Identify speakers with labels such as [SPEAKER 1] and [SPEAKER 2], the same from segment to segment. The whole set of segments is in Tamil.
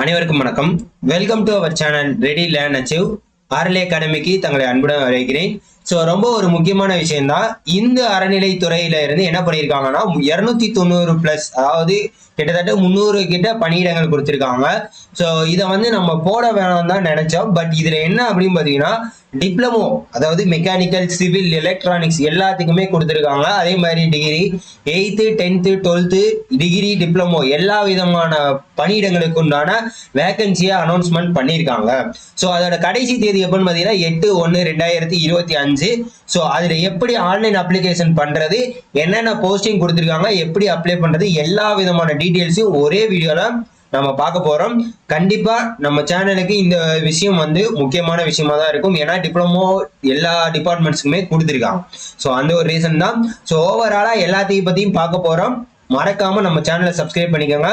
[SPEAKER 1] அனைவருக்கும் வணக்கம். Welcome to our channel ready learn achieve Aranilai அகாடமிக்கு தங்களை அன்புடன் வரவேற்கிறேன். ரொம்ப ஒரு முக்கியமான விஷயம் தான். இந்து அறநிலைத்துறையில இருந்து என்ன பண்ணியிருக்காங்கன்னா 290+, அதாவது கிட்டத்தட்ட 300 கிட்ட பணியிடங்கள் கொடுத்திருக்காங்க. இதை நம்ம போட வேணாம் தான் நினைச்சோம். பட் இதுல என்ன அப்படின்னு பாத்தீங்கன்னா டிப்ளமோ, அதாவது மெக்கானிக்கல், சிவில், எலக்ட்ரானிக்ஸ் எல்லாத்துக்குமே கொடுத்துருக்காங்க. அதே மாதிரி degree 8th 10th 12th degree, diploma எல்லா விதமான பணியிடங்களுக்கு உண்டான வேகன்சியை அனௌன்ஸ்மெண்ட் பண்ணியிருக்காங்க. அதோட கடைசி தேதி எப்பன்னு பாத்தீங்கன்னா 8/1/2025. அதுல எப்படி ஆன்லைன் அப்ளிகேஷன் பண்றது, என்னென்ன போஸ்டிங் கொடுத்துருக்காங்க, எப்படி அப்ளை பண்றது, எல்லா விதமான டீட்டெயில்ஸையும் ஒரே வீடியோல நம்ம பார்க்க போறோம். கண்டிப்பா நம்ம சேனலுக்கு இந்த விஷயம் முக்கியமான விஷயமா தான் இருக்கும். ஏன்னா டிப்ளமோ எல்லா டிபார்ட்மெண்ட்ஸ்க்குமே கொடுத்துருக்காங்க. அந்த ஒரு ரீசன் தான். ஓவராலா எல்லாத்தையும் பத்தியும் பார்க்க போறோம். மறக்காம நம்ம சேனலை சப்ஸ்கிரைப் பண்ணிக்கோங்க.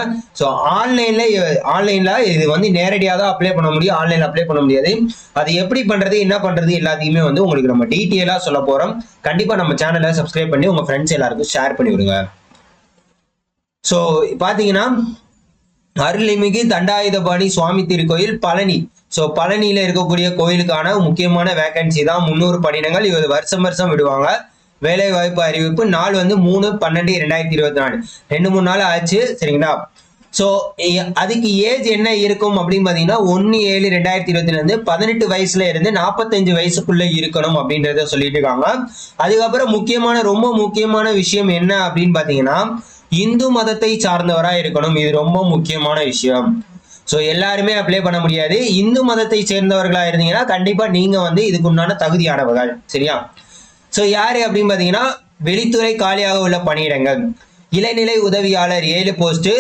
[SPEAKER 1] ஆன்லைன்ல இது நேரடியாக தான் அப்ளை பண்ண முடியும், ஆன்லைன்ல அப்ளை பண்ண முடியாது. அது எப்படி பண்றது, என்ன பண்றது எல்லாத்தையுமே உங்களுக்கு நம்ம டீட்டெயிலா சொல்ல போறோம். கண்டிப்பா நம்ம சேனலை சப்ஸ்கிரைப் பண்ணி உங்க ஃப்ரெண்ட்ஸ் எல்லாருக்கும் ஷேர் பண்ணி விடுங்க. பாத்தீங்கன்னா அருள்மிகு தண்டாயுதபாணி சுவாமி திருக்கோயில் பழனி. பழனியில இருக்கக்கூடிய கோயிலுக்கான முக்கியமான வேகன்சி தான் 300 பணியிடங்கள். இது வருஷம் விடுவாங்க. வேலை வாய்ப்பு அறிவிப்பு நாள் 3/12/2024, 2-3 நாள் ஆச்சு. சரிங்களா? அதுக்கு ஏஜ் என்ன இருக்கும் அப்படின்னு பாத்தீங்கன்னா 1/7/2024 இருந்து 18 வயசுல இருந்து 45 வயசுக்குள்ள இருக்கணும் அப்படின்றத சொல்லிட்டு இருக்காங்க. அதுக்கப்புறம் ரொம்ப முக்கியமான விஷயம் என்ன அப்படின்னு பாத்தீங்கன்னா இந்து மதத்தை சார்ந்தவரா இருக்கணும். இது ரொம்ப முக்கியமான விஷயம். எல்லாருமே அப்ளை பண்ண முடியாது. இந்து மதத்தை சேர்ந்தவர்களா இருந்தீங்கன்னா கண்டிப்பா நீங்க இதுக்கு உண்டான தகுதியானவர்கள். சரியா? யாரு அப்படின்னு பாத்தீங்கன்னா வெளித்துறை காலியாக உள்ள பணியிடங்கள். இளநிலை உதவியாளர் 7 போஸ்ட்.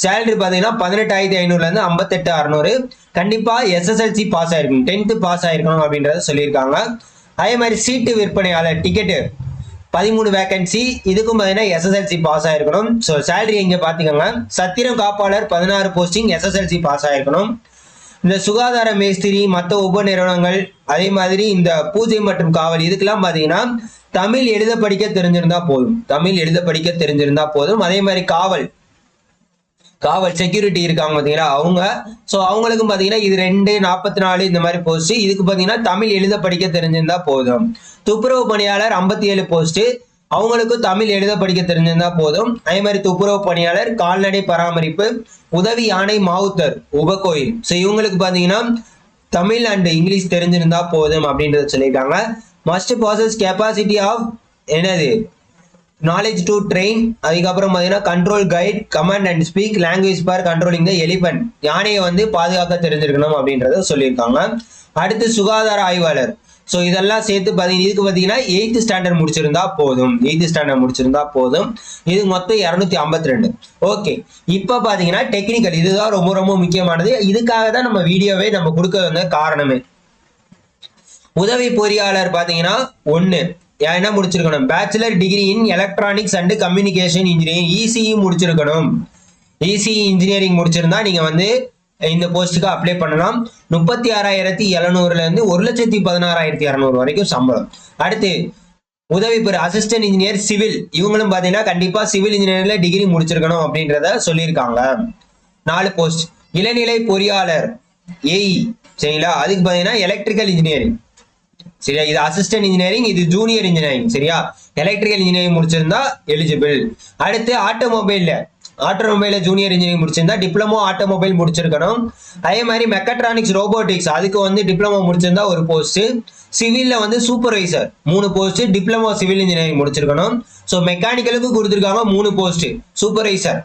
[SPEAKER 1] சேலரி பாத்தீங்கன்னா 18,500 இருந்து 58,600. கண்டிப்பா SSLC பாஸ் ஆயிருக்கணும், 10th பாஸ் ஆயிருக்கணும் அப்படின்றத சொல்லியிருக்காங்க. அதே மாதிரி சீட்டு விற்பனையாளர் டிக்கெட்டு 13 வேகன்சி. இதுக்கும் பாத்தீங்கன்னா SSLC பாஸ் ஆயிருக்கணும். சேலரி இங்க பாத்தீங்கன்னா சத்திரம் காப்பாளர் 16 போஸ்டிங், SSLC பாஸ் ஆயிருக்கணும். இந்த சுகாதார மேஸ்திரி, மற்ற உப நிறுவனங்கள், அதே மாதிரி இந்த பூஜை மற்றும் காவல், இதுக்கெல்லாம் பாத்தீங்கன்னா தமிழ் எழுத படிக்க தெரிஞ்சிருந்தா போதும். அதே மாதிரி காவல் செக்யூரிட்டி இருக்காங்க பாத்தீங்கன்னா அவங்க. அவங்களுக்கும் பாத்தீங்கன்னா இது 2/44 இந்த மாதிரி போஸ்ட். இதுக்கு பாத்தீங்கன்னா தமிழ் எழுத படிக்க தெரிஞ்சிருந்தா போதும். துப்புரவு பணியாளர் 57 போஸ்ட். அவங்களுக்கும் தமிழ் எழுத படிக்க தெரிஞ்சிருந்தா போதும். அதே மாதிரி துப்புரவு பணியாளர், கால்நடை பராமரிப்பு, உதவி யானை மாவுத்தர், உபகோயில். இவங்களுக்கு பாத்தீங்கன்னா தமிழ் அண்ட் இங்கிலீஷ் தெரிஞ்சிருந்தா போதும் அப்படின்றத சொல்லியிருக்காங்க. Must possess capacity of knowledge to train. அதுக்கப்புறம் பாத்தீங்கன்னா control guide, command and speak language for controlling the elephant. யானையை பாதுகாக்க தெரிஞ்சிருக்கணும் அப்படின்றத சொல்லியிருக்காங்க. அடுத்து சுகாதார ஆய்வாளர். இதெல்லாம் சேர்த்து இதுக்கு பாத்தீங்கன்னா 8th ஸ்டாண்டர்ட் முடிச்சிருந்தா போதும். இது மொத்தம் 252. ஓகே, இப்ப பாத்தீங்கன்னா டெக்னிக்கல், இதுதான் ரொம்ப ரொம்ப முக்கியமானது. இதுக்காக தான் நம்ம வீடியோவே நம்ம கொடுக்க காரணமே. உதவி பொறியாளர் பாத்தீங்கன்னா 1 என்ன முடிச்சிருக்கணும், bachelor degree in electronics and communication engineering, ECE முடிச்சிருக்கணும். ECE இன்ஜினியரிங் முடிச்சிருந்தா நீங்க இந்த போஸ்டுக்கு அப்ளை பண்ணலாம். 36,700 இருந்து 1,16,200 வரைக்கும் சம்பளம். அடுத்து உதவி அசிஸ்டன்ட் இன்ஜினியர் சிவில். இவங்களும் பாத்தீங்கன்னா கண்டிப்பா சிவில் இன்ஜினியரிங்ல டிகிரி முடிச்சிருக்கணும் அப்படின்றத சொல்லியிருக்காங்க. 4 போஸ்ட். இளநிலை பொறியாளர் AE. சரிங்களா? அதுக்கு பாத்தீங்கன்னா எலக்ட்ரிக்கல் இன்ஜினியரிங். சரியா? இது அசிஸ்டன்ட் இன்ஜினியரிங், இது ஜூனியர் இன்ஜினியரிங். சரியா? எலக்ட்ரிக்கல் இன்ஜினியரிங் முடிச்சிருந்தா எலிஜிபிள். அடுத்து ஆட்டோமொபைல்ல ஜூனியர் இன்ஜினியரிங் முடிச்சிருந்தா டிப்ளமோ ஆட்டோமொபைல் முடிச்சிருக்கணும். அதே மாதிரி மெக்கட்ரானிக்ஸ் ரோபோட்டிக்ஸ், அதுக்கு டிப்ளமோ முடிச்சிருந்தா ஒரு போஸ்ட். சிவில்ல supervisor 3 post, diploma civil engineering முடிச்சிருக்கணும். மெக்கானிக்கலுக்கு கொடுத்துருக்காங்க 3 போஸ்ட்.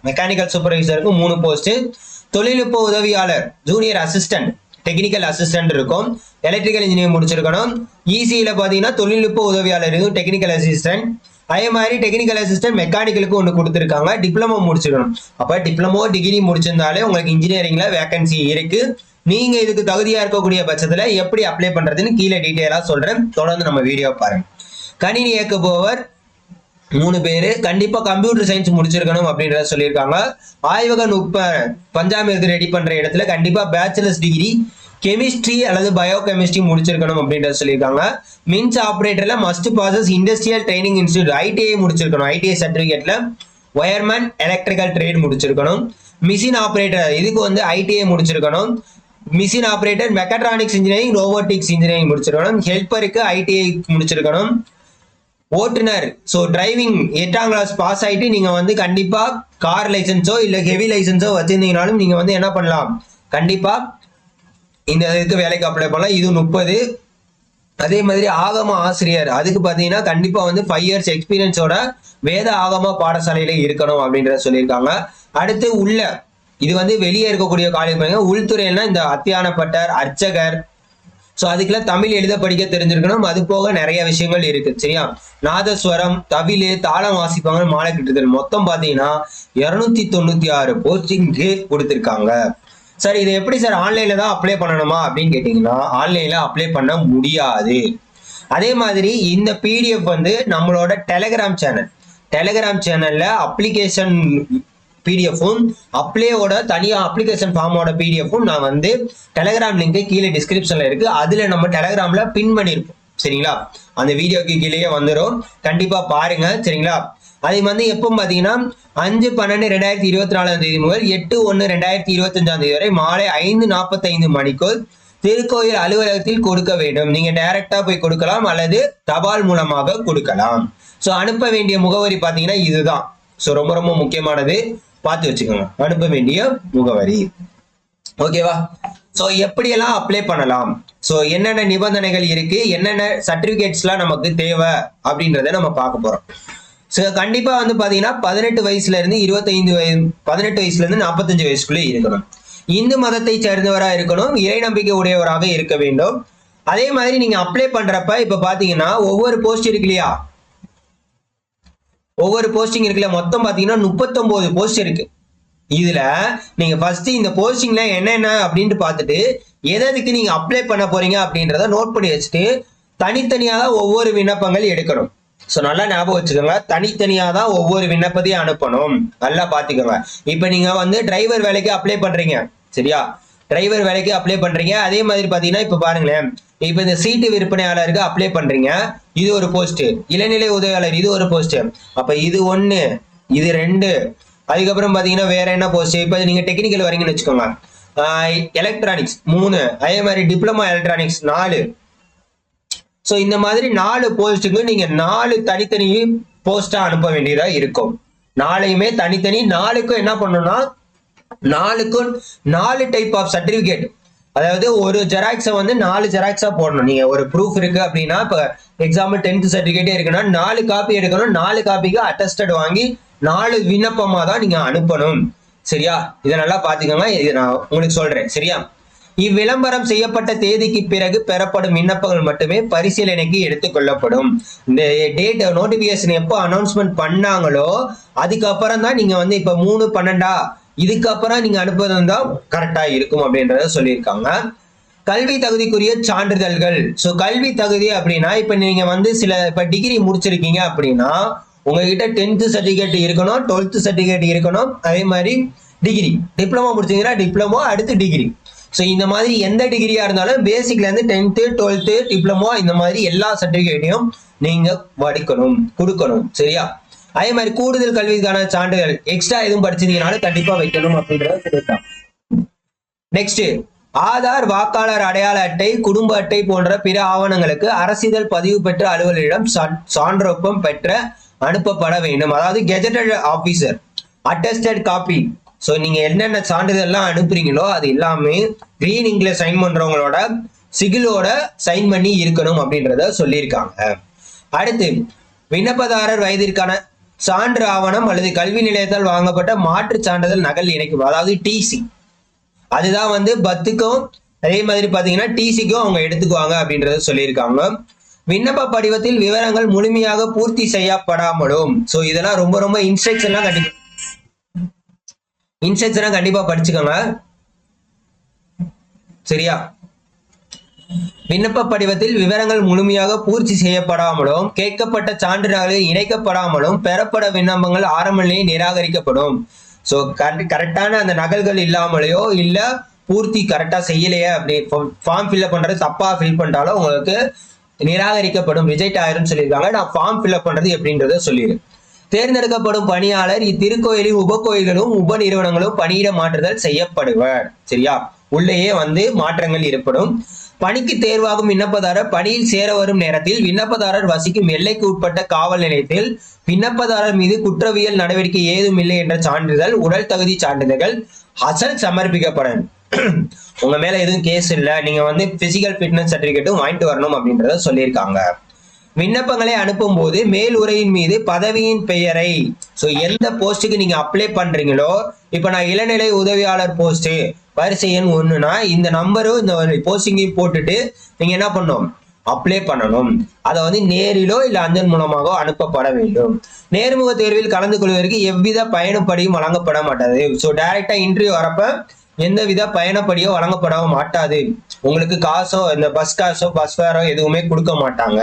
[SPEAKER 1] Mechanical சூப்பர்வைசருக்கு 3 post. தொழில்நுட்ப உதவியாளர் ஜூனியர் அசிஸ்டன்ட், டெக்னிக்கல் அசிஸ்டன்ட் இருக்கும். எலக்ட்ரிக்கல் இன்ஜினியரிங் முடிச்சிருக்கணும். ECEல பாத்தீங்கன்னா தொழில்நுட்ப உதவியாளர் இருக்கும், டெக்னிக்கல் அசிஸ்டன்ட். அதே மாதிரி டெக்னிக்கல் அசிஸ்டன்ட் மெக்கானிக்கலுக்கு ஒன்று கொடுத்துருக்காங்க, டிப்ளமோ முடிச்சிருக்கணும். அப்ப டிப்ளமோ டிகிரி முடிச்சிருந்தாலே உங்களுக்கு இன்ஜினியரிங்ல வேகன்சி இருக்கு. நீங்க இதுக்கு தகுதியா இருக்கக்கூடிய பட்சத்துல எப்படி அப்ளை பண்றதுன்னு கீழே டீட்டெயிலா சொல்றேன். தொடர்ந்து நம்ம வீடியோ பாருங்க. கணினி இயக்குபவர் 3 பேரு, கண்டிப்பா கம்ப்யூட்டர் சயின்ஸ் முடிச்சிருக்கணும் அப்படின்றத சொல்லியிருக்காங்க. ஆய்வக நுட்ப பஞ்சாமிர்தம் ரெடி பண்ற இடத்துல கண்டிப்பா பேச்சுலர்ஸ் டிகிரி கெமிஸ்ட்ரி அல்லது பயோ கெமிஸ்ட்ரி முடிச்சிருக்கணும் அப்படின்றத சொல்லியிருக்காங்க. மின்ஸ் ஆபரேட்டர்ல must passes industrial training institute ITI முடிச்சிருக்கணும். ITI சர்டிபிகேட்ல ஒயர்மேன் எலக்ட்ரிக்கல் ட்ரேட் முடிச்சிருக்கணும். மிஷின் ஆப்ரேட்டர் இதுக்கு வந்து ஐடிஐ முடிச்சிருக்கணும். Machine operator mechatronics engineering robotics engineering முடிச்சிருக்கணும். ஹெல்ப்பருக்கு ஐடிஐ முடிச்சிருக்கணும். ஓட்டுநர் டிரைவிங் 8ஆம் கிளாஸ் பாஸ் ஆயிட்டு நீங்க வந்து கண்டிப்பா கார் லைசன்ஸோ இல்ல ஹெவி லைசன்ஸோ வச்சிருந்தீங்கனாலும் நீங்க வந்து என்ன பண்ணலாம், கண்டிப்பா இந்த இதுக்கு வேலைக்கு அப்ளை பண்ணலாம். இது 30. அதே மாதிரி ஆகம ஆசிரியர் அதுக்கு பாத்தீங்கன்னா கண்டிப்பா வந்து 5 இயர்ஸ் எக்ஸ்பீரியன்ஸோட வேத ஆகம பாடசாலையில இருக்கணும் அப்படின்றத சொல்லியிருக்காங்க. அடுத்து இது வந்து வெளியே இருக்கக்கூடிய காலேஜ். உள்துறையில்னா இந்த அத்தியானப்பட்டர், அர்ச்சகர், அதுக்கெல்லாம் தமிழ் எழுத படிக்க தெரிஞ்சிருக்கணும். அது போக நிறைய விஷயங்கள் இருக்கு சரியா. நாதஸ்வரம், தவிலு, தாளம் வாசிப்பாங்க, மாலை கிட்டுதல். மொத்தம் பாத்தீங்கன்னா 296 போஸ்டிங்க்கு கொடுத்திருக்காங்க. சார் இது எப்படி சார் ஆன்லைன்ல தான் அப்ளை பண்ணணுமா அப்படின்னு கேட்டீங்கன்னா ஆன்லைன்ல அப்ளை பண்ண முடியாது. அதே மாதிரி இந்த பிடிஎஃப் வந்து நம்மளோட டெலிகிராம் சேனல்ல அப்ளிகேஷன் பிடிஎஃப்பும் அப்ளையோட தனியா அப்ளிகேஷன் ஃபார்மோட பிடிஎஃப்பும் நான் வந்து டெலிகிராம் லிங்க் கீழே டிஸ்கிரிப்ஷன்ல இருக்கு. அதுல நம்ம டெலிகிராம்ல பின் பண்ணிருப்போம் சரிங்களா. அந்த வீடியோக்கு கீழே வந்துடும், கண்டிப்பா பாருங்க சரிங்களா. அது வந்து எப்போ பாத்தீங்கன்னா 5/12/2024 முதல் 8/1/2025 வரை மாலை 5:45 மணிக்குள் திருக்கோயில் அலுவலகத்தில் கொடுக்க வேண்டும். நீங்க டைரக்டா போய் கொடுக்கலாம் அல்லது தபால் மூலமாக கொடுக்கலாம். அனுப்ப வேண்டிய முகவரி பாத்தீங்கன்னா இதுதான். ரொம்ப ரொம்ப முக்கியமானது, பார்த்து வச்சுக்கோங்க அனுப்ப வேண்டிய முகவரி. ஓகேவா. எப்படியெல்லாம் அப்ளை பண்ணலாம், என்னென்ன நிபந்தனைகள் இருக்கு, என்னென்ன சர்டிபிகேட்ஸ்லாம் நமக்கு தேவை அப்படின்றத நம்ம பார்க்க போறோம். கண்டிப்பா வந்து பாத்தீங்கன்னா 18 வயசுல இருந்து 18 வயசுல இருந்து 45 வயசுக்குள்ளே இருக்கணும். இந்து மதத்தை சேர்ந்தவராக இருக்கணும். இறை நம்பிக்கை உடையவராக இருக்க வேண்டும். அதே மாதிரி நீங்க அப்ளை பண்றப்ப இப்ப பாத்தீங்கன்னா ஒவ்வொரு போஸ்ட் இருக்கு இல்லையா, ஒவ்வொரு போஸ்டிங் இருக்குல்ல, மொத்தம் பாத்தீங்கன்னா 39 போஸ்ட் இருக்கு. இதுல நீங்க ஃபர்ஸ்ட் இந்த போஸ்டிங்ல என்னென்ன அப்படின்ட்டு பார்த்துட்டு எதுக்கு நீங்க அப்ளை பண்ண போறீங்க அப்படின்றத நோட் பண்ணி வச்சுட்டு தனித்தனியா தான் ஒவ்வொரு விண்ணப்பங்கள் எடுக்கணும். நல்லா ஞாபகம் வச்சுக்கோங்க, தனித்தனியா தான் ஒவ்வொரு விண்ணப்பத்தையும் அனுப்பணும். நல்லா பாத்துக்கோங்க. இப்ப நீங்க வந்து டிரைவர் வேலைக்கு அப்ளை பண்றீங்க சரியா, டிரைவர் வேலைக்கு அப்ளை பண்றீங்க. அதே மாதிரி பாத்தீங்கன்னா இப்ப பாருங்களேன், இப்ப இந்த சீட்டு விற்பனையாளருக்கு அப்ளை பண்றீங்க, இது ஒரு போஸ்ட். இளநிலை உதவியாளர் இது ஒரு போஸ்ட். அப்ப இது 1, இது 2. அதுக்கப்புறம் பாத்தீங்கன்னா வேற என்ன போஸ்ட், இப்ப நீங்க டெக்னிக்கல் வரீங்கன்னு வச்சுக்கோங்க, எலக்ட்ரானிக்ஸ் 3, அதே மாதிரி டிப்ளமா எலக்ட்ரானிக்ஸ் 4. இந்த மாதிரி 4 போஸ்ட்டுக்கு நீங்க 4 தனித்தனி போஸ்டா அனுப்ப வேண்டியதா இருக்கும். 4யுமே தனித்தனி, 4க்கும் என்ன பண்ணணும்னா 4க்கும் 4 டைப் ஆஃப் சர்டிபிகேட். அதாவது ஒரு ஜெராக்ஸை வந்து 4 ஜெராக்ஸா போடணும். நீங்க ஒரு ப்ரூஃப் இருக்கு அப்படின்னா, இப்ப எக்ஸாம்பிள் 10th சர்டிபிகேட்டே இருக்குன்னா 4 காப்பி எடுக்கணும். 4 காப்பிக்கு அட்டஸ்டட் வாங்கி 4 விண்ணப்பமா தான் நீங்க அனுப்பணும் சரியா. இதை நல்லா பாத்துக்கோங்க, இதை நான் உங்களுக்கு சொல்றேன் சரியா. இவ்விளம்பரம் செய்யப்பட்ட தேதிக்கு பிறகு பெறப்படும் விண்ணப்பங்கள் மட்டுமே பரிசீலனைக்கு எடுத்துக்கொள்ளப்படும். இந்த டேட் நோட்டிபிகேஷன் எப்போ அனௌன்ஸ்மெண்ட் பண்ணாங்களோ அதுக்கப்புறம் தான் நீங்க வந்து இப்ப 3/12 இதுக்கப்புறம் நீங்க அனுப்புறது தான் கரெக்டா இருக்கும் அப்படின்றத சொல்லியிருக்காங்க. கல்வி தகுதிக்குரிய சான்றிதழ்கள். கல்வி தகுதி அப்படின்னா இப்ப நீங்க வந்து இப்ப டிகிரி முடிச்சிருக்கீங்க அப்படின்னா உங்ககிட்ட 10th சர்டிபிகேட் இருக்கணும், 12th சர்டிபிகேட் இருக்கணும். அதே மாதிரி டிகிரி, டிப்ளமோ முடிச்சீங்கன்னா டிப்ளமோ, அடுத்து டிகிரி. இந்த மாதிரி எந்த டிகிரியா இருந்தாலும் பேசிக்ல இருந்து 10th 12th டிப்ளமோ இந்த மாதிரி எல்லா சர்டிபிகேட்டையும் நீங்க கொடுக்கணும் சரியா. அதே மாதிரி கூடுதல் கல்விக்கான சான்றிதழ் எக்ஸ்ட்ரா எதுவும் படிச்சிருந்தீங்கனாலும் கண்டிப்பா வைக்கணும் அப்படின்றத சொல்லிட்டாங்க. நெக்ஸ்ட், ஆதார், வாக்காளர் அடையாள அட்டை, குடும்ப அட்டை போன்ற பிற ஆவணங்களுக்கு அரசிதழ் பதிவு பெற்ற அலுவலரிடம் சான்றொப்பம் பெற்ற அனுப்பப்பட வேண்டும். அதாவது கெஜெட்டட் ஆபீசர் அட்டஸ்டட் காப்பி. நீங்க என்னென்ன சான்றிதழ்லாம் அனுப்புறீங்களோ அது எல்லாமே கிரீன் இங்க்ல சைன் பண்றவங்களோட சிகிலோட சைன் பண்ணி இருக்கணும் அப்படின்றத சொல்லியிருக்காங்க. அடுத்து, விண்ணப்பதாரர் வயதிற்கான சான்று ஆவணம் அல்லது கல்வி நிலையத்தால் வாங்கப்பட்ட மாற்று சான்றிதழ் நகல் இணைக்கும். அதாவது டிசி, அதுதான் வந்து பத்துக்கும் அதே மாதிரி பாத்தீங்கன்னா டிசிக்கும் அவங்க எடுத்துக்குவாங்க அப்படின்றத சொல்லியிருக்காங்க. விண்ணப்ப படிவத்தில் விவரங்கள் முழுமையாக பூர்த்தி செய்யப்படாமலும், இதெல்லாம் ரொம்ப ரொம்ப இன்ஸ்ட்ரக்ஷன்லாம் கண்டிப்பா படிச்சுக்கோங்க சரியா. விண்ணப்ப படிவத்தில் விவரங்கள் முழுமையாக பூர்த்தி செய்யப்படாமலும் கேட்கப்பட்ட சான்றிதழ்கள் இணைக்கப்படாமலும் பெறப்பட விண்ணப்பங்கள் ஆரம்ப நிலையில் நிராகரிக்கப்படும். கரெக்டான அந்த நகல்கள் இல்லாமலையோ இல்ல பூர்த்தி கரெக்டா செய்யலையே அப்படி ஃபார்ம் ஃபில்அப் பண்றது தப்பா ஃபில் பண்ணிட்டாலும் உங்களுக்கு நிராகரிக்கப்படும், ரிஜெக்ட் ஆயிரும் சொல்லியிருக்காங்க. நான் ஃபார்ம் ஃபில்அப் பண்றது எப்படின்றத சொல்லிடுறேன். தேர்ந்தெடுக்கப்படும் பணியாளர் இத்திருக்கோயிலின் உபகோயில்களும் உப நிறுவனங்களும் பணியிட மாற்றுதல் செய்யப்படுவர். சரியா, உள்ளேயே வந்து மாற்றங்கள் ஏற்படும். பணிக்கு தேர்வாகும் விண்ணப்பதாரர் பணியில் சேர வரும் நேரத்தில் விண்ணப்பதாரர் வசிக்கும் எல்லைக்கு உட்பட்ட காவல் நிலையத்தில் விண்ணப்பதாரர் மீது குற்றவியல் நடவடிக்கை ஏதும் இல்லை என்ற சான்றிதழ், உடல் தகுதி சான்றிதழ்கள் அசல் சமர்ப்பிக்கப்படும். உங்க மேல எதுவும் கேஸ் இல்லை, நீங்க வந்து பிசிக்கல் ஃபிட்னஸ் சர்டிபிகேட்டும் வாங்கிட்டு வரணும் அப்படின்றத சொல்லியிருக்காங்க. விண்ணப்பங்களை அனுப்பும் போது மேல் உரையின் மீது பதவியின் பெயரை, எந்த போஸ்டுக்கு நீங்க அப்ளை பண்றீங்களோ, இப்ப நான் இளநிலை உதவியாளர் போஸ்ட் வரிசை எண் 1னா இந்த நம்பரும் இந்த போஸ்டிங்கையும் போட்டுட்டு நீங்க என்ன பண்ணணும், அப்ளை பண்ணணும். அதை வந்து நேரிலோ இல்ல அஞ்சல் மூலமாக அனுப்பப்பட வேண்டும். நேர்முக தேர்வில் கலந்து கொள்வதற்கு எவ்வித பயணப்படியும் வழங்கப்பட மாட்டாது. டைரக்டா இன்டர்வியூ வரப்ப எந்தவித பயணப்படியோ வழங்கப்பட மாட்டாது. உங்களுக்கு காசோ இந்த பஸ் காசோ பஸ் ஃபேரோ எதுவுமே கொடுக்க மாட்டாங்க.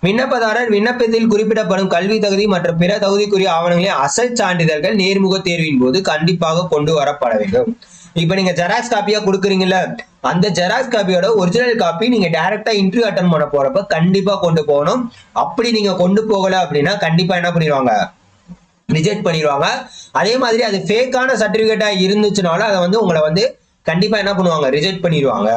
[SPEAKER 1] விண்ணப்பதாரர் விண்ணப்பத்தில் குறிப்பிடப்படும் கல்வி தகுதி மற்றும் பிற தகுதிக்குரிய ஆவணங்களை அசல் சான்றிதழ்கள் நேர்முக தேர்வின் போது கண்டிப்பாக கொண்டு வரப்பட வேண்டும். இப்ப நீங்க ஜெராக்ஸ் காப்பியா கொடுக்குறீங்கல்ல, அந்த ஜெராக்ஸ் காப்பியோட ஒரிஜினல் காப்பி நீங்க டைரக்டா இன்டர்வியூ அட்டன் பண்ண போறப்ப கண்டிப்பா கொண்டு போகணும். அப்படி நீங்க கொண்டு போகல அப்படின்னா கண்டிப்பா என்ன பண்ணிடுவாங்க, ரிஜெக்ட் பண்ணிடுவாங்க. அதே மாதிரி அது ஃபேக்கான சர்டிபிகேட்டா இருந்துச்சுனாலும் அதை வந்து உங்களை வந்து கண்டிப்பா என்ன பண்ணுவாங்க, ரிஜெக்ட் பண்ணிடுவாங்க.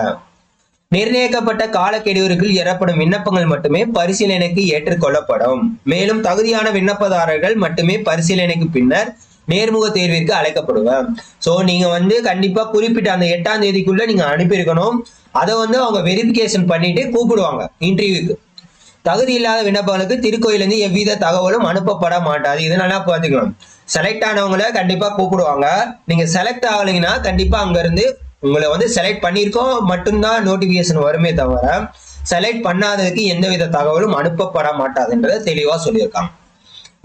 [SPEAKER 1] நிர்ணயிக்கப்பட்ட காலக்கெடுவிற்குள் எறப்படும் விண்ணப்பங்கள் மட்டுமே பரிசீலனைக்கு ஏற்றுக்கொள்ளப்படும். மேலும் தகுதியான விண்ணப்பதாரர்கள் மட்டுமே பரிசீலனைக்கு பின்னர் நேர்முக தேர்விற்கு அழைக்கப்படுவார். சோ நீங்க வந்து கண்டிப்பா குறிப்பிட்ட அந்த 8ஆம் தேதிக்குள்ள நீங்க அனுப்பியிருக்கணும். அதை வந்து அவங்க வெரிஃபிகேஷன் பண்ணிட்டு கூப்பிடுவாங்க இன்டர்வியூக்கு. தகுதி இல்லாத விண்ணப்பங்களுக்கு திருக்கோயிலிருந்து எவ்வித தகவலும் அனுப்பப்பட மாட்டாது. இதனால பாத்துக்கலாம், செலக்ட் ஆனவங்களை கண்டிப்பா கூப்பிடுவாங்க. நீங்க செலக்ட் ஆகலைங்கன்னா கண்டிப்பா அங்க இருந்து உங்களை வந்து செலக்ட் பண்ணியிருக்கோம் மட்டும்தான் நோட்டிபிகேஷன் வருமே தவிர செலக்ட் பண்ணாததுக்கு எந்தவித தகவலும் அனுப்பப்பட மாட்டாதுன்றதை தெளிவா சொல்லியிருக்காங்க.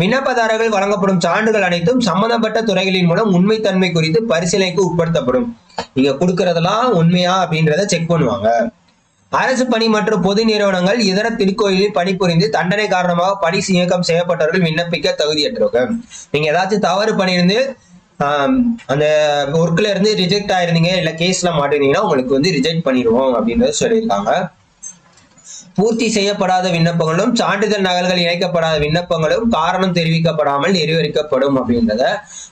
[SPEAKER 1] விண்ணப்பதாரர்கள் வழங்கப்படும் சான்றுகள் அனைத்தும் சம்பந்தப்பட்ட துறைகளின் மூலம் உண்மைத்தன்மை குறித்து பரிசீலனைக்கு உட்படுத்தப்படும். நீங்க கொடுக்கறதெல்லாம் உண்மையா அப்படின்றத செக் பண்ணுவாங்க. அரசு பணி மற்றும் பொது நிறுவனங்கள் இதர திருக்கோயிலில் பணிபுரிந்து தண்டனை காரணமாக பணி நீக்கம் செய்யப்பட்டவர்கள் விண்ணப்பிக்க தகுதியற்றவர்கள். நீங்க ஏதாச்சும் தவறு பண்ணியிருந்து அந்த ஒர்க்ல இருந்து ரிஜெக்ட் ஆயிருந்தீங்க இல்ல கேஸ்ல மாட்டிருந்தீங்கன்னா உங்களுக்கு வந்து ரிஜெக்ட் பண்ணிடுவோம் அப்படின்றத சொல்லியிருக்காங்க. பூர்த்தி செய்யப்படாத விண்ணப்பங்களும் சான்றிதழ் நகல்கள் இணைக்கப்படாத விண்ணப்பங்களும் காரணம் தெரிவிக்கப்படாமல் நிராகரிக்கப்படும் அப்படின்றத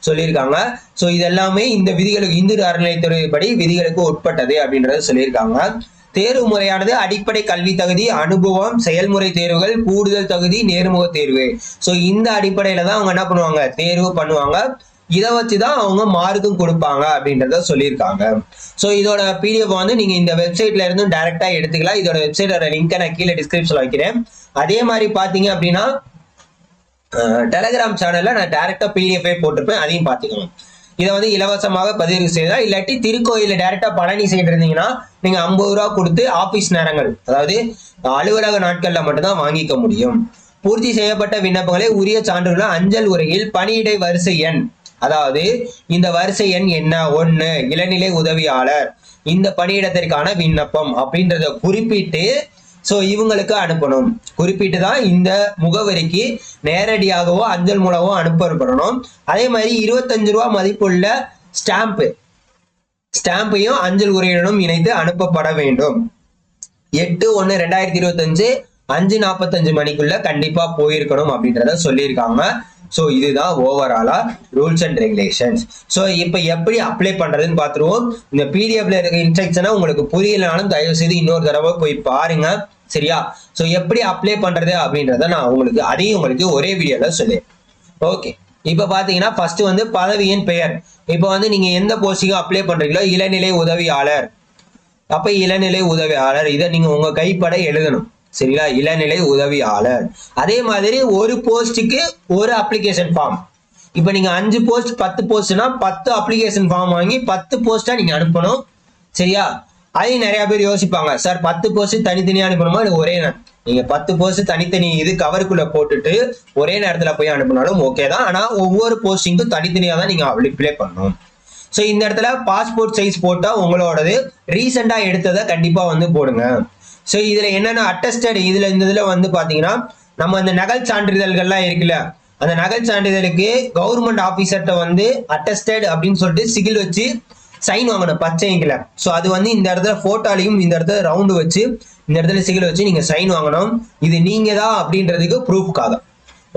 [SPEAKER 1] சொல்லியிருக்காங்க. சோ இதெல்லாமே இந்த விதிகளுக்கு இந்து அறநிலையத்துறைப்படி விதிகளுக்கு உட்பட்டது அப்படின்றத சொல்லியிருக்காங்க. தேர்வு முறையானது அடிப்படை கல்வி தகுதி, அனுபவம், செயல்முறை தேர்வுகள், கூடுதல் தகுதி, நேர்முக தேர்வு. சோ இந்த அடிப்படையில தான் அவங்க என்ன பண்ணுவாங்க, தேர்வு பண்ணுவாங்க. இதை வச்சுதான் அவங்க மார்க்கும் கொடுப்பாங்க அப்படின்றத சொல்லியிருக்காங்க. ஸோ இதோட பிடிஎஃப் வந்து நீங்க இந்த வெப்சைட்ல இருந்தும் டைரக்டா எடுத்துக்கலாம். இதோட வெப்சைட்டோட லிங்கை நான் கீழே டிஸ்கிரிப்ஷன்ல வைக்கிறேன். அதே மாதிரி பாத்தீங்க அப்படின்னா டெலிகிராம் சேனல்ல நான் டைரக்டா பிடிஎஃப் போட்டிருப்பேன், அதையும் பாத்துக்கணும். இதை வந்து இலவசமாக பதிவு செய்யலாம். இல்லாட்டி திருக்கோயில டைரக்டா பழனி சைடு இருந்தீங்கன்னா நீங்க 50 ரூபா கொடுத்து ஆபீஸ் நேரங்கள், அதாவது அலுவலக நாட்கள்ல மட்டும்தான் வாங்கிக்க முடியும். பூர்த்தி செய்யப்பட்ட விண்ணப்பங்களை உரிய சான்றுகளை அஞ்சல் உரையில் பணியிடை வரிசை எண், அதாவது இந்த வரிசை எண் என்ன, 1 இளநிலை உதவியாளர் இந்த பணியிடத்திற்கான விண்ணப்பம் அப்படின்றத குறிப்பிட்டு சோ இவங்களுக்கு அனுப்பணும். குறிப்பிட்டு தான் இந்த முகவரிக்கு நேரடியாகவோ அஞ்சல் மூலமோ அனுப்பப்படணும். அதே மாதிரி 25 ரூபா மதிப்புள்ள ஸ்டாம்பையும் அஞ்சல் உரையுடனும் இணைத்து அனுப்பப்பட வேண்டும். 8/1/2025 5:45 மணிக்குள்ள கண்டிப்பா போயிருக்கணும் அப்படின்றத சொல்லியிருக்காங்க. ஸோ இதுதான் ஓவராலா ரூல்ஸ் அண்ட் ரெகுலேஷன்ஸ். ஸோ இப்போ எப்படி அப்ளை பண்றதுன்னு பார்த்துருவோம். இந்த பிடிஎஃப்ல இருக்க இன்ஸ்ட்ரக்ஷனை உங்களுக்கு புரியலனாலும் தயவு செய்து இன்னொரு தடவை போய் பாருங்க, சரியா? ஸோ எப்படி அப்ளை பண்றது அப்படின்றத நான் உங்களுக்கு ஒரே வீடியோல சொல்லுவேன். ஓகே, இப்போ பாத்தீங்கன்னா ஃபர்ஸ்ட் வந்து பதவியின் பெயர். இப்போ வந்து நீங்க எந்த போஸ்டிங்கும் அப்ளை பண்றீங்களோ இளநிலை உதவியாளர், அப்ப இளநிலை உதவியாளர் இதை நீங்க உங்க கைப்பட எழுதணும், சரிங்களா? இளநிலை உதவியாளர். அதே மாதிரி ஒரு போஸ்டுக்கு ஒரு அப்ளிகேஷன் ஃபார்ம். இப்ப நீங்க 5 போஸ்ட் 10 போஸ்ட்னா 10 அப்ளிகேஷன் ஃபார்ம் வாங்கி 10 போஸ்டா நீங்க அனுப்பணும், சரியா? அதையும் நிறைய பேர் யோசிப்பாங்க, சார் 10 போஸ்ட் தனித்தனியா அனுப்பணுமா இல்லை ஒரே நேரம்? நீங்க 10 போஸ்ட் தனித்தனி இது கவருக்குள்ள போட்டுட்டு ஒரே நேரத்துல போய் அனுப்பினாலும் ஓகே தான். ஆனா ஒவ்வொரு போஸ்டிங்கும் தனித்தனியா தான் நீங்க அப்ளை பண்ணணும். ஸோ இந்த இடத்துல பாஸ்போர்ட் சைஸ் போட்டா உங்களோடது ரீசெண்டா எடுத்ததை கண்டிப்பா வந்து போடுங்க. ஸோ இதுல என்னென்ன அட்டஸ்டட் இந்த இதுல வந்து பாத்தீங்கன்னா நம்ம அந்த நகல் சான்றிதழ்கள்லாம் இருக்குல்ல, அந்த நகல் சான்றிதழுக்கு கவர்மெண்ட் ஆபீசர்கிட்ட வந்து அட்டஸ்டட் அப்படின்னு சொல்லிட்டு சிகில் வச்சு சைன் வாங்கணும் பச்சை இங்கில. ஸோ அது வந்து இந்த இடத்துல போட்டோலையும் இந்த இடத்துல ரவுண்டு வச்சு இந்த இடத்துல சிகில் வச்சு நீங்க சைன் வாங்கணும். இது நீங்க தான் அப்படின்றதுக்கு ப்ரூஃப்காக.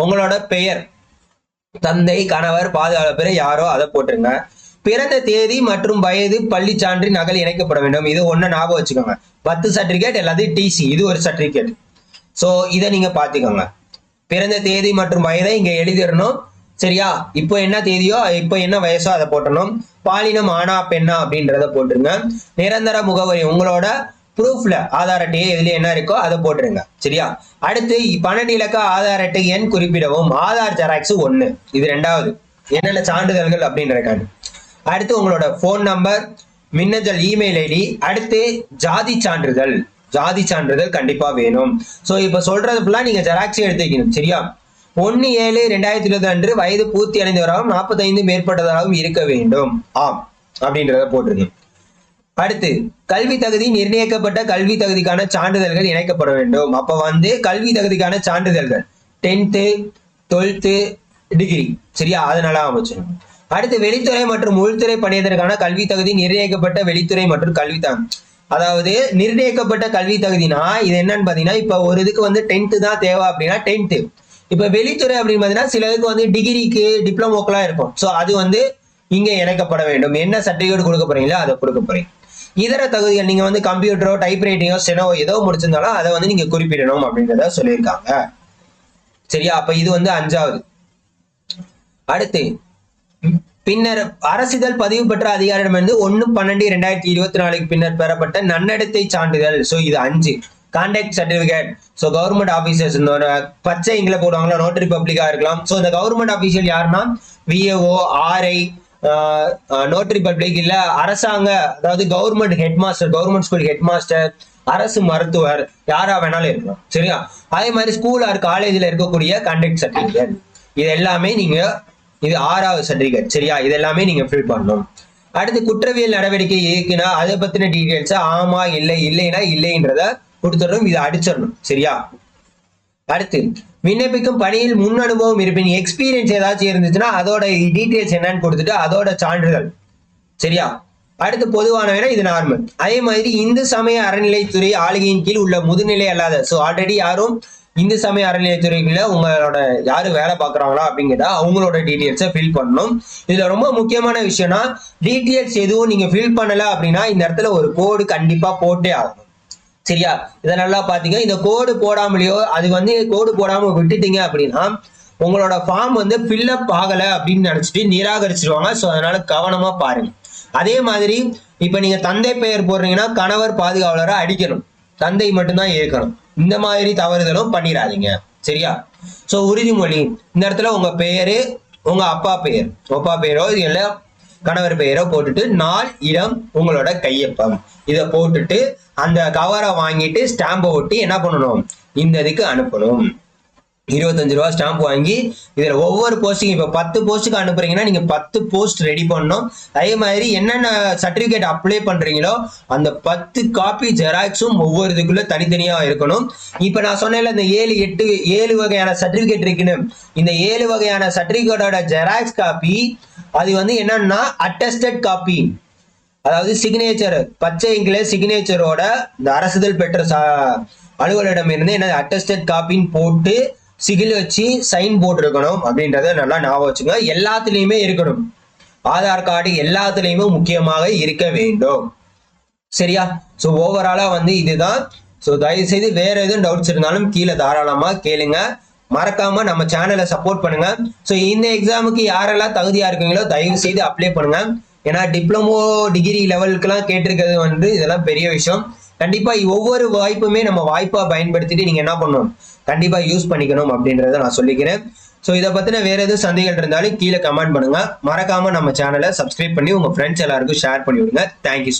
[SPEAKER 1] உங்களோட பெயர் தந்தை, கணவர், பாதுகாப்பு யாரோ அதை போட்டுருங்க. பிறந்த தேதி மற்றும் வயது, பள்ளி சான்றின் நகல் இணைக்கப்பட வேண்டும். இது ஒண்ணு ஞாபகம் வச்சுக்கோங்க. 10 சர்டிபிகேட் எல்லாத்தையும் டிசி, இது ஒரு சர்டிபிகேட். சோ இதை நீங்க பாத்துக்கோங்க. பிறந்த தேதி மற்றும் வயதை இங்க எழுதிடணும். சரியா? இப்போ என்ன தேதியோ இப்போ என்ன வயசோ அதை போட்டணும். பாலினம் ஆணா பெண்ணா அப்படின்றத போட்டுருங்க. நிரந்தர முகவரி உங்களோட ப்ரூஃப்ல ஆதார் அட்டையே இதுல என்ன இருக்கோ அதை போட்டுருங்க. சரியா? அடுத்து 12 இலக்க ஆதார் அட்டை எண் குறிப்பிடவும். ஆதார் ஜெராக்ஸ் 1, இது 2வது. என்னென்ன சான்றிதழ்கள் அப்படின்றக்காண்டி. அடுத்து உங்களோட போன் நம்பர், மின்னஞ்சல், இமெயில் ஐடி. அடுத்து ஜாதி சான்றிதழ், ஜாதி சான்றிதழ் கண்டிப்பா வேணும். சோ இப்ப சொல்றது ஃபுல்லா நீங்க ஜெராக்ஸ் எடுத்து வைக்கணும். சரியா? 1/7/2020 அன்று வயது பூர்த்தி அடைந்தவராகவும் 45 மேற்பட்டதாகவும் இருக்க வேண்டும். ஆம் அப்படின்றத போட்டிருங்க. அடுத்து கல்வி தகுதி, நிர்ணயிக்கப்பட்ட கல்வி தகுதிக்கான சான்றிதழ்கள் இணைக்கப்பட வேண்டும். அப்ப வந்து கல்வி தகுதிக்கான சான்றிதழ்கள் 10th 12th டிகிரி. சரியா? அதனால அமைச்சிடும். அடுத்து வெளித்துறை மற்றும் உள்துறை பணியதற்கான கல்வி தகுதி, நிர்ணயிக்கப்பட்ட வெளித்துறை மற்றும் கல்வி தகுதி. அதாவது நிர்ணயிக்கப்பட்ட கல்வி தகுதினா இது என்னன்னு பாத்தீங்கன்னா, இப்ப ஒரு இதுக்கு வந்து 10th தான் தேவை அப்படின்னா 10th. இப்ப வெளித்துறை அப்படின்னு பாத்தீங்கன்னா சில இதுக்கு வந்து டிகிரிக்கு டிப்ளமோக்கெல்லாம் இருக்கும். சோ அது வந்து இங்க இணைக்கப்பட வேண்டும். என்ன சர்டிபிகேட் கொடுக்க போறீங்களோ அதை கொடுக்க போறீங்க. இதர தகுதிகள் நீங்க வந்து கம்ப்யூட்டரோ, டைப் ரைட்டிங்கோ, ஸ்டெனோ ஏதோ முடிச்சிருந்தாலும் அதை வந்து நீங்க குறிப்பிடணும் அப்படின்றத சொல்லியிருக்காங்க. சரியா? அப்ப இது வந்து 5வது. அடுத்து பின்னர் அரசிதழ் பதிவு பெற்ற அதிகாரிடமிருந்து 1/12/2024 பின்னர் பெறப்பட்ட நன்னடத்தை சான்றிதழ். சோ இது 5. Contact certificate. So government officers, இந்த பச்சை இங்கில போடுவாங்களா, நோட்டரி பப்ளிக்கா இருக்கலாம். சோ இந்த கவர்மெண்ட் ஆபீஷியல் யாருன்னா விஏஓ, ஆர்ஐ, நோட்டரி பப்ளிக், இல்ல அரசாங்க, அதாவது government head master, government school head master, அரசு மருத்துவர், யாரா வேணாலும் இருக்கலாம். சரியா? அதே மாதிரி ஸ்கூல் ஆர் காலேஜ்ல இருக்கக்கூடிய கான்டாக்ட் சர்டிபிகேட். இது எல்லாமே நீங்க, இது 6வது சர்டிபிகேட். சரியா? இது எல்லாமே நீங்க ஃபில் பண்ணணும். அடுத்து குற்றவியல் நடவடிக்கை இருக்குன்னா அதை பத்தின டீடைல்ஸ் ஆமா இல்லை, இல்லைன்னா இல்லைன்றத கொடுத்துடணும். இதை அடிச்சிடணும். சரியா? அடுத்து விண்ணப்பிக்கும் பணியில் முன் அனுபவம் இருப்பின், எக்ஸ்பீரியன்ஸ் ஏதாச்சும் இருந்துச்சுன்னா அதோட டீடைல்ஸ் என்னன்னு கொடுத்துட்டு அதோட சான்றிதழ். சரியா? அடுத்து பொதுவானவனா இது நார்மல். அதே மாதிரி இந்து சமய அறநிலைத்துறை ஆளுகையின் கீழ் உள்ள முதுநிலை அல்லாத, சோ ஆல்ரெடி யாரும் இந்து சமய அறநிலையத்துறையில உங்களோட யாரு வேலை பார்க்குறாங்களா அப்படிங்கிறத அவங்களோட டீட்டெயில்ஸை ஃபில் பண்ணணும். இதுல ரொம்ப முக்கியமான விஷயம்னா டீட்டெயில்ஸ் எதுவும் நீங்க ஃபில் பண்ணல அப்படின்னா இந்த இடத்துல ஒரு கோடு கண்டிப்பா போட்டே ஆகணும். சரியா? இதை நல்லா பாத்தீங்க. இந்த கோடு போடாமலையோ, அது வந்து கோடு போடாம விட்டுட்டீங்க அப்படின்னா உங்களோட ஃபார்ம் வந்து ஃபில்அப் ஆகல அப்படின்னு நினைச்சிட்டு நிராகரிச்சிருவாங்க. ஸோ அதனால கவனமா பாருங்க. அதே மாதிரி இப்ப நீங்க தந்தை பெயர் போடுறீங்கன்னா கணவர் பாதுகாவலரை அடிக்கணும், தந்தை மட்டும்தான் இருக்கணும். இந்த மாதிரி தவறுதலும் பண்ணிடாதீங்க. சரியா? சோ உறுதிமொழி, இந்த இடத்துல உங்க பெயரு, உங்க அப்பா பெயரோ இல்ல கணவர் பெயரோ போட்டுட்டு நாள், இடம், உங்களோட கையொப்பம் இதை போட்டுட்டு அந்த கவரை வாங்கிட்டு ஸ்டாம்பை ஒட்டி என்ன பண்ணணும், இந்த இதுக்கு அனுப்பணும். 25 ரூபா ஸ்டாம்ப் வாங்கி இதுல ஒவ்வொரு போஸ்டிங், இப்ப 10 போஸ்ட்டுக்கு அனுப்புறீங்கன்னா நீங்க 10 போஸ்ட் ரெடி பண்ணணும். அதே மாதிரி என்னென்ன சர்டிபிகேட் அப்ளை பண்றீங்களோ அந்த 10 காப்பி ஜெராக்ஸும் ஒவ்வொரு இதுக்குள்ள தனித்தனியா இருக்கணும். இப்ப நான் சொன்னேன்ல இந்த 7 வகையான சர்டிபிகேட் இருக்குன்னு, இந்த 7 வகையான சர்டிபிகேட்டோட ஜெராக்ஸ் காப்பி அது வந்து என்னன்னா அட்டஸ்டட் காப்பி, அதாவது சிக்னேச்சர், பச்சை இங்கில சிக்னேச்சரோட இந்த அரசுதல் பெற்ற அலுவலரிடம் இருந்து என்ன அட்டஸ்டட் காப்பின்னு போட்டு சிகில் வச்சு சைன் போட்டிருக்கணும் அப்படின்றத நல்லா ஞாபகம் வச்சுங்க. எல்லாத்துலயுமே இருக்கணும். ஆதார் கார்டு எல்லாத்துலயுமே முக்கியமாக இருக்க வேண்டும். சரியா? ஸோ ஓவராலா வந்து இதுதான். ஸோ தயவு செய்து வேற எதுவும் டவுட்ஸ் இருந்தாலும் கீழே தாராளமா கேளுங்க. மறக்காம நம்ம சேனலை சப்போர்ட் பண்ணுங்க. ஸோ இந்த எக்ஸாமுக்கு யாரெல்லாம் தகுதியா இருக்கீங்களோ தயவு செய்து அப்ளை பண்ணுங்க. ஏன்னா டிப்ளமோ டிகிரி லெவலுக்குலாம் கேட்டிருக்கிறது வந்து இதெல்லாம் பெரிய விஷயம். கண்டிப்பா ஒவ்வொரு வாய்ப்புமே நம்ம வாய்ப்பா பயன்படுத்திட்டு நீங்க என்ன பண்ணணும், கண்டிப்பா யூஸ் பண்ணிக்கணும் அப்படின்றத நான் சொல்லிக்கிறேன். ஸோ இதை பத்தின வேற எதுவும் சந்தேகம் இருந்தாலும் கீழே கமெண்ட் பண்ணுங்க. மறக்காம நம்ம சேனலை சப்ஸ்கிரைப் பண்ணி உங்க ஃப்ரெண்ட்ஸ் எல்லாருக்கும் ஷேர் பண்ணி விடுங்க. தேங்க்யூ.